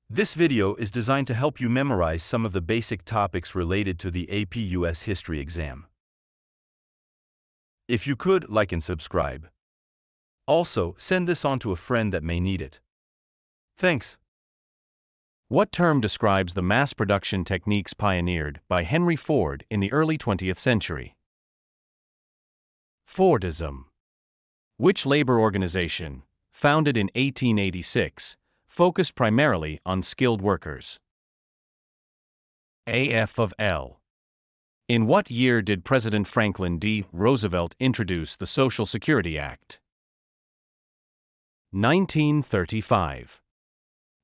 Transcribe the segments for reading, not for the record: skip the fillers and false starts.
This video is designed to help you memorize some of the basic topics related to the AP US History exam. If you could, like and subscribe. Also, send this on to a friend that may need it. Thanks. What term describes the mass production techniques pioneered by Henry Ford in the early 20th century? Fordism. Which labor organization, founded in 1886, focused primarily on skilled workers? AF of L. In what year did President Franklin D. Roosevelt introduce the Social Security Act? 1935.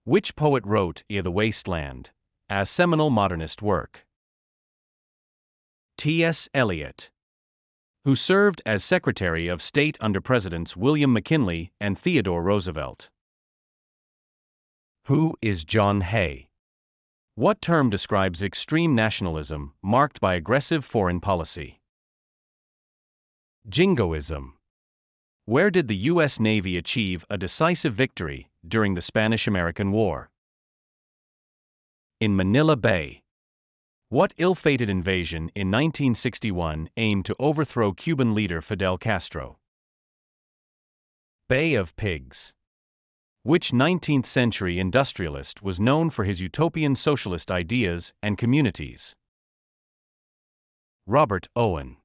Which poet wrote "I' the Wasteland," a seminal modernist work? T.S. Eliot. Who served as Secretary of State under Presidents William McKinley and Theodore Roosevelt? Who is John Hay? What term describes extreme nationalism marked by aggressive foreign policy? Jingoism. Where did the U.S. Navy achieve a decisive victory during the Spanish-American War? In Manila Bay. What ill-fated invasion in 1961 aimed to overthrow Cuban leader Fidel Castro? Bay of Pigs. Which 19th-century industrialist was known for his utopian socialist ideas and communities? Robert Owen.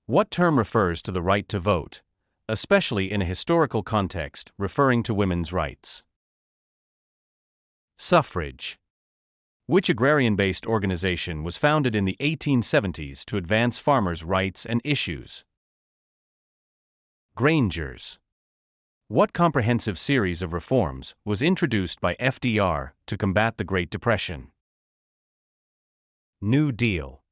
What term refers to the right to vote, especially in a historical context referring to women's rights? Suffrage. Which agrarian-based organization was founded in the 1870s to advance farmers' rights and issues? Grangers. What comprehensive series of reforms was introduced by FDR to combat the Great Depression? New Deal.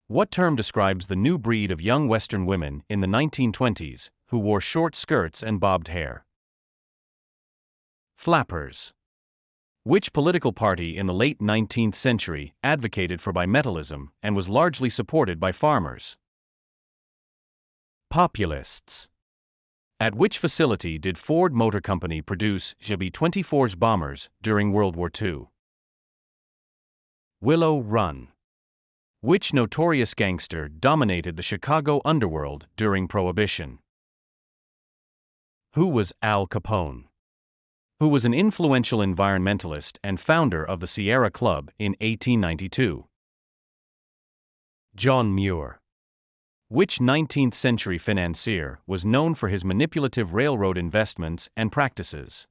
What term describes the new breed of young Western women in the 1920s who wore short skirts and bobbed hair? Flappers. Which political party in the late 19th century advocated for bimetallism and was largely supported by farmers? Populists. At which facility did Ford Motor Company produce B-24's bombers during World War II? Willow Run. Which notorious gangster dominated the Chicago underworld during Prohibition? Who was Al Capone? Who was an influential environmentalist and founder of the Sierra Club in 1892? John Muir. Which 19th-century financier was known for his manipulative railroad investments and practices?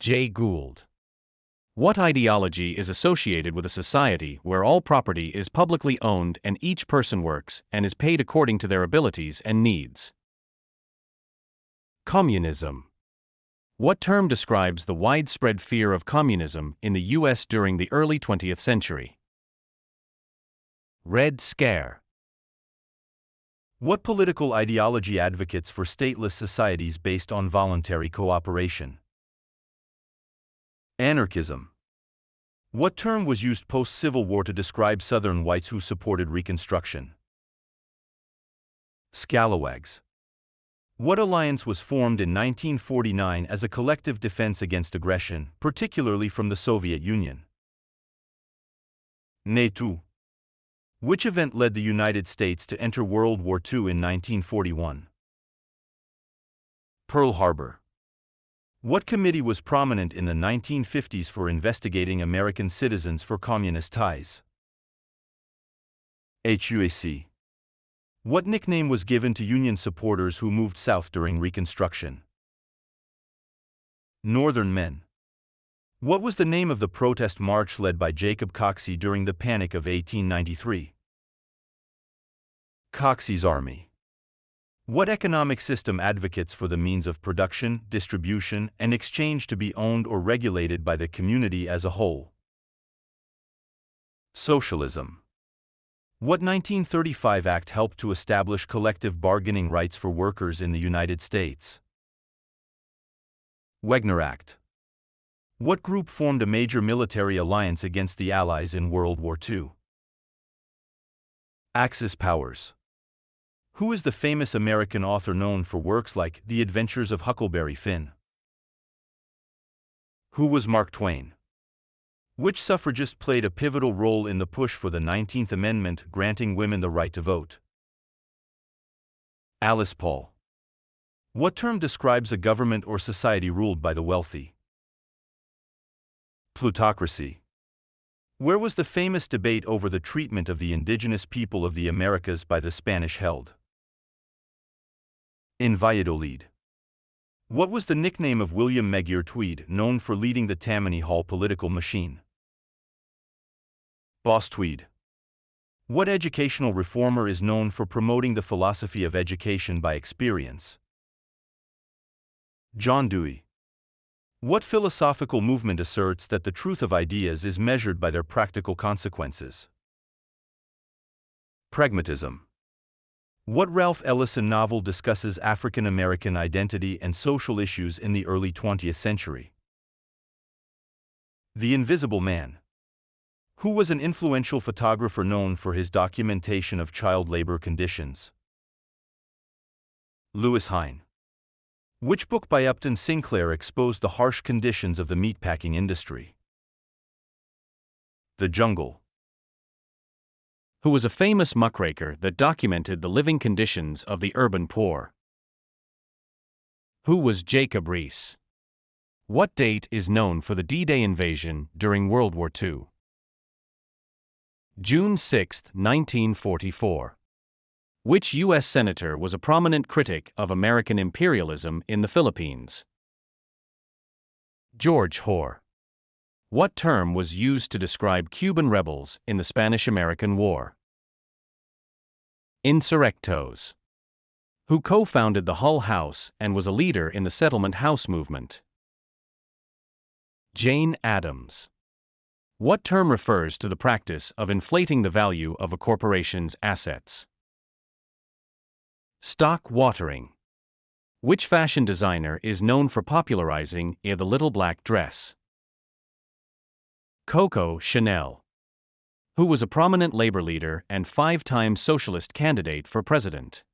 Jay Gould. What ideology is associated with a society where all property is publicly owned and each person works and is paid according to their abilities and needs? Communism. What term describes the widespread fear of communism in the U.S. during the early 20th century? Red Scare. What political ideology advocates for stateless societies based on voluntary cooperation? Anarchism. What term was used post-Civil War to describe Southern whites who supported Reconstruction? Scalawags. What alliance was formed in 1949 as a collective defense against aggression, particularly from the Soviet Union? NATO. Which event led the United States to enter World War II in 1941? Pearl Harbor. What committee was prominent in the 1950s for investigating American citizens for communist ties? HUAC. What nickname was given to Union supporters who moved south during Reconstruction? Northern Men. What was the name of the protest march led by Jacob Coxey during the Panic of 1893? Coxey's Army. What economic system advocates for the means of production, distribution, and exchange to be owned or regulated by the community as a whole? Socialism. What 1935 act helped to establish collective bargaining rights for workers in the United States? Wagner Act. What group formed a major military alliance against the Allies in World War II? Axis powers. Who is the famous American author known for works like The Adventures of Huckleberry Finn? Who was Mark Twain? Which suffragist played a pivotal role in the push for the 19th Amendment granting women the right to vote? Alice Paul. What term describes a government or society ruled by the wealthy? Plutocracy. Where was the famous debate over the treatment of the indigenous people of the Americas by the Spanish held? In Valladolid. What was the nickname of William Magyar Tweed, known for leading the Tammany Hall political machine? Boss Tweed. What educational reformer is known for promoting the philosophy of education by experience? John Dewey. What philosophical movement asserts that the truth of ideas is measured by their practical consequences? Pragmatism. What Ralph Ellison novel discusses African American identity and social issues in the early 20th century? The Invisible Man. Who was an influential photographer known for his documentation of child labor conditions? Lewis Hine. Which book by Upton Sinclair exposed the harsh conditions of the meatpacking industry? The Jungle. Who was a famous muckraker that documented the living conditions of the urban poor? Who was Jacob Riis? What date is known for the D-Day invasion during World War II? June 6, 1944. Which U.S. senator was a prominent critic of American imperialism in the Philippines? George Hoar. What term was used to describe Cuban rebels in the Spanish-American War? Insurrectos. Who co-founded the Hull House and was a leader in the Settlement House movement? Jane Addams. What term refers to the practice of inflating the value of a corporation's assets? Stock watering. Which fashion designer is known for popularizing the little black dress? Coco Chanel. Who was a prominent labor leader and 5-time socialist candidate for president?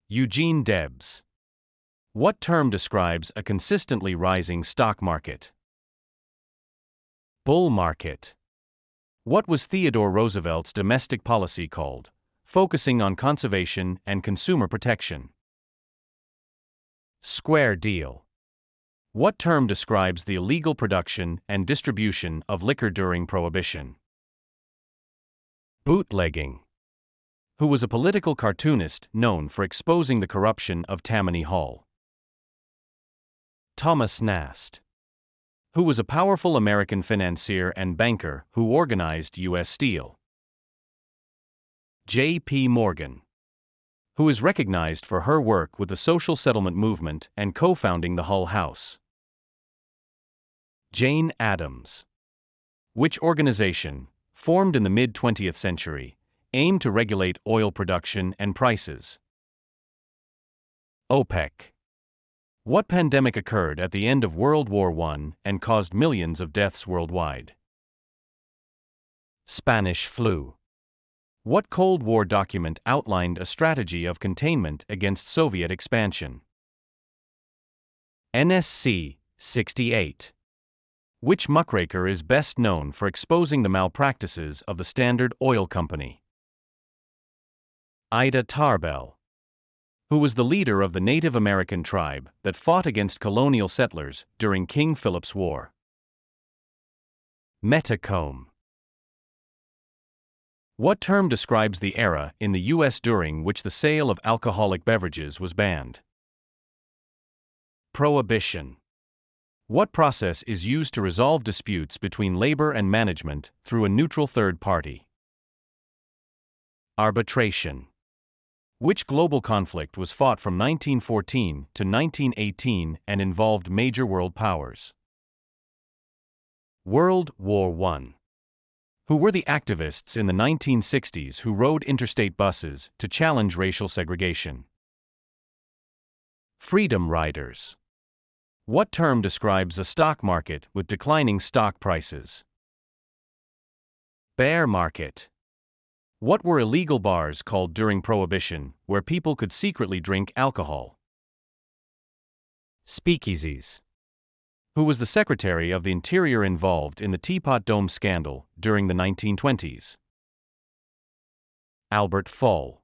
Eugene Debs. What term describes a consistently rising stock market? Bull market. What was Theodore Roosevelt's domestic policy called, focusing on conservation and consumer protection? Square deal. What term describes the illegal production and distribution of liquor during Prohibition? Bootlegging. Who was a political cartoonist known for exposing the corruption of Tammany Hall? Thomas Nast. Who was a powerful American financier and banker who organized U.S. Steel? J.P. Morgan. Who is recognized for her work with the social settlement movement and co-founding the Hull House? Jane Addams. Which organization, formed in the mid-20th century, aimed to regulate oil production and prices? OPEC. What pandemic occurred at the end of World War I and caused millions of deaths worldwide? Spanish flu. What Cold War document outlined a strategy of containment against Soviet expansion? NSC 68. Which muckraker is best known for exposing the malpractices of the Standard Oil Company? Ida Tarbell. Who was the leader of the Native American tribe that fought against colonial settlers during King Philip's War? Metacomb. What term describes the era in the U.S. during which the sale of alcoholic beverages was banned? Prohibition. What process is used to resolve disputes between labor and management through a neutral third party? Arbitration. Which global conflict was fought from 1914 to 1918 and involved major world powers? World War I. Who were the activists in the 1960s who rode interstate buses to challenge racial segregation? Freedom riders. What term describes a stock market with declining stock prices? Bear market. What were illegal bars called during Prohibition, where people could secretly drink alcohol? Speakeasies. who was the Secretary of the Interior involved in the Teapot Dome scandal during the 1920s. Albert Fall,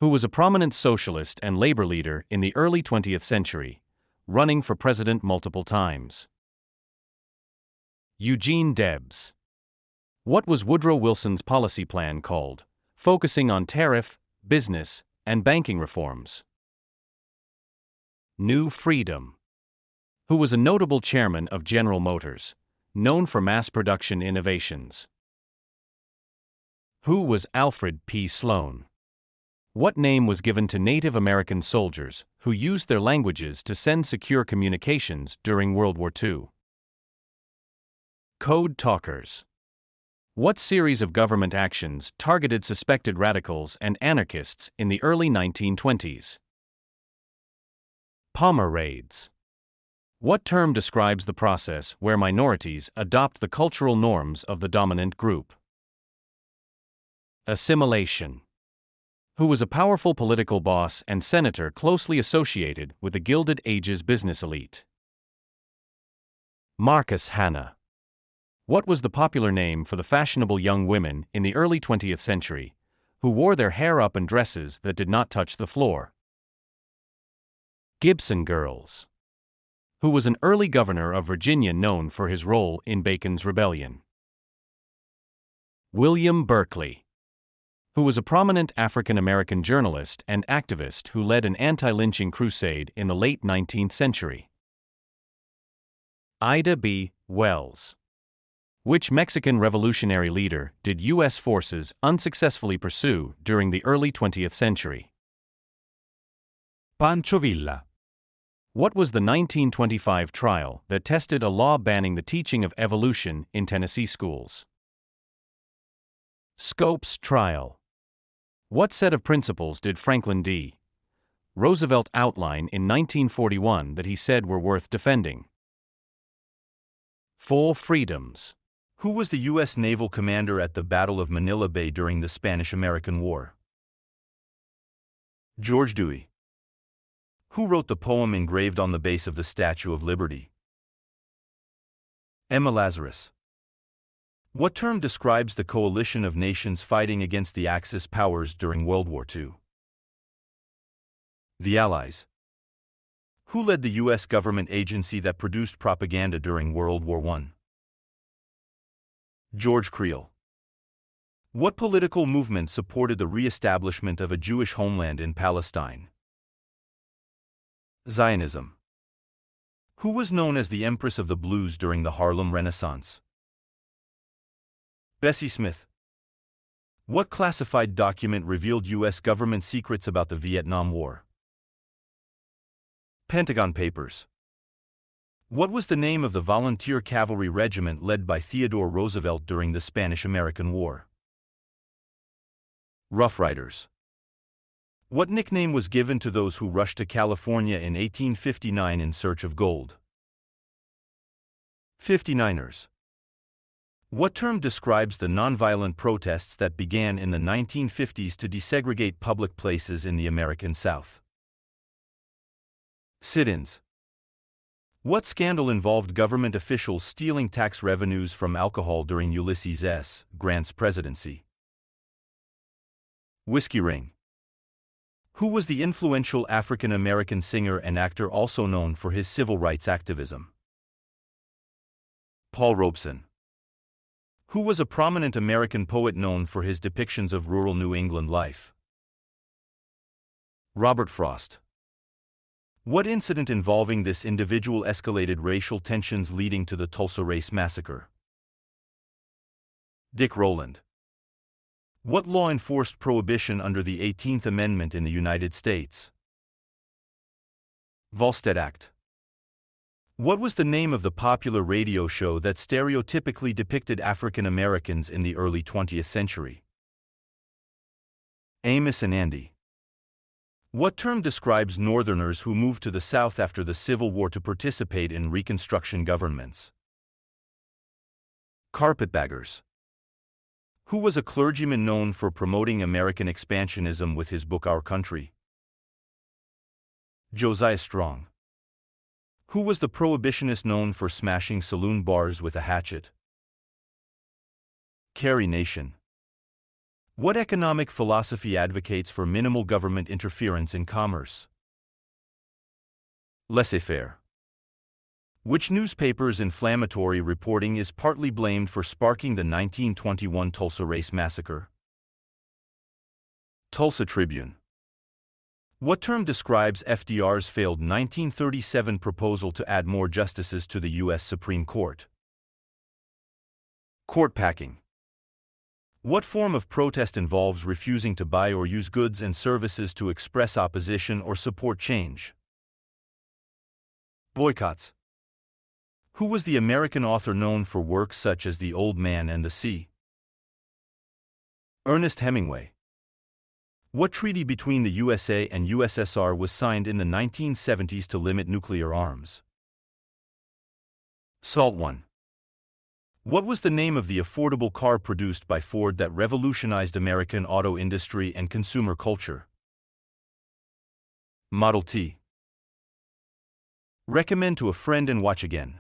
who was a prominent socialist and labor leader in the early 20th century, running for president multiple times. Eugene Debs. What was Woodrow Wilson's policy plan called, focusing on tariff, business, and banking reforms? New Freedom, who was a notable chairman of General Motors, known for mass production innovations. Who was Alfred P. Sloan? What name was given to Native American soldiers who used their languages to send secure communications during World War II? Code Talkers. What series of government actions targeted suspected radicals and anarchists in the early 1920s? Palmer Raids. What term describes the process where minorities adopt the cultural norms of the dominant group? Assimilation. Who was a powerful political boss and senator closely associated with the Gilded Age's business elite? Marcus Hanna. What was the popular name for the fashionable young women in the early 20th century, who wore their hair up in dresses that did not touch the floor? Gibson Girls. Who was an early governor of Virginia known for his role in Bacon's Rebellion? William Berkeley. Who was a prominent African-American journalist and activist who led an anti-lynching crusade in the late 19th century. Ida B. Wells. Which Mexican revolutionary leader did U.S. forces unsuccessfully pursue during the early 20th century? Pancho Villa. What was the 1925 trial that tested a law banning the teaching of evolution in Tennessee schools? Scopes Trial. What set of principles did Franklin D. Roosevelt outline in 1941 that he said were worth defending? Four Freedoms. Who was the U.S. naval commander at the Battle of Manila Bay during the Spanish-American War? George Dewey. Who wrote the poem engraved on the base of the Statue of Liberty? Emma Lazarus. What term describes the coalition of nations fighting against the Axis powers during World War II? The Allies. Who led the U.S. government agency that produced propaganda during World War I? George Creel. What political movement supported the re-establishment of a Jewish homeland in Palestine? Zionism. Who was known as the Empress of the Blues during the Harlem Renaissance? Bessie Smith. What classified document revealed U.S. government secrets about the Vietnam War? Pentagon Papers. What was the name of the volunteer cavalry regiment led by Theodore Roosevelt during the Spanish-American War? Rough Riders. What nickname was given to those who rushed to California in 1859 in search of gold? 59ers. What term describes the nonviolent protests that began in the 1950s to desegregate public places in the American South? Sit-ins. What scandal involved government officials stealing tax revenues from alcohol during Ulysses S. Grant's presidency? Whiskey Ring. Who was the influential African-American singer and actor also known for his civil rights activism? Paul Robeson. Who was a prominent American poet known for his depictions of rural New England life? Robert Frost. What incident involving this individual escalated racial tensions leading to the Tulsa Race Massacre? Dick Rowland. What law enforced prohibition under the 18th Amendment in the United States? Volstead Act. What was the name of the popular radio show that stereotypically depicted African Americans in the early 20th century? Amos and Andy. What term describes Northerners who moved to the South after the Civil War to participate in Reconstruction governments? Carpetbaggers. Who was a clergyman known for promoting American expansionism with his book Our Country? Josiah Strong. Who was the prohibitionist known for smashing saloon bars with a hatchet? Carrie Nation. What economic philosophy advocates for minimal government interference in commerce? Laissez-faire. Which newspaper's inflammatory reporting is partly blamed for sparking the 1921 Tulsa Race Massacre? Tulsa Tribune. What term describes FDR's failed 1937 proposal to add more justices to the U.S. Supreme Court? Court packing. What form of protest involves refusing to buy or use goods and services to express opposition or support change? Boycotts. Who was the American author known for works such as The Old Man and the Sea? Ernest Hemingway. What treaty between the USA and USSR was signed in the 1970s to limit nuclear arms? SALT I. What was the name of the affordable car produced by Ford that revolutionized American auto industry and consumer culture? Model T. Recommend to a friend and watch again.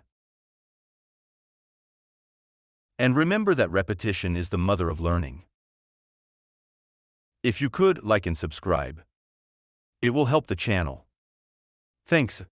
And remember that repetition is the mother of learning. If you could, like and subscribe. It will help the channel. Thanks.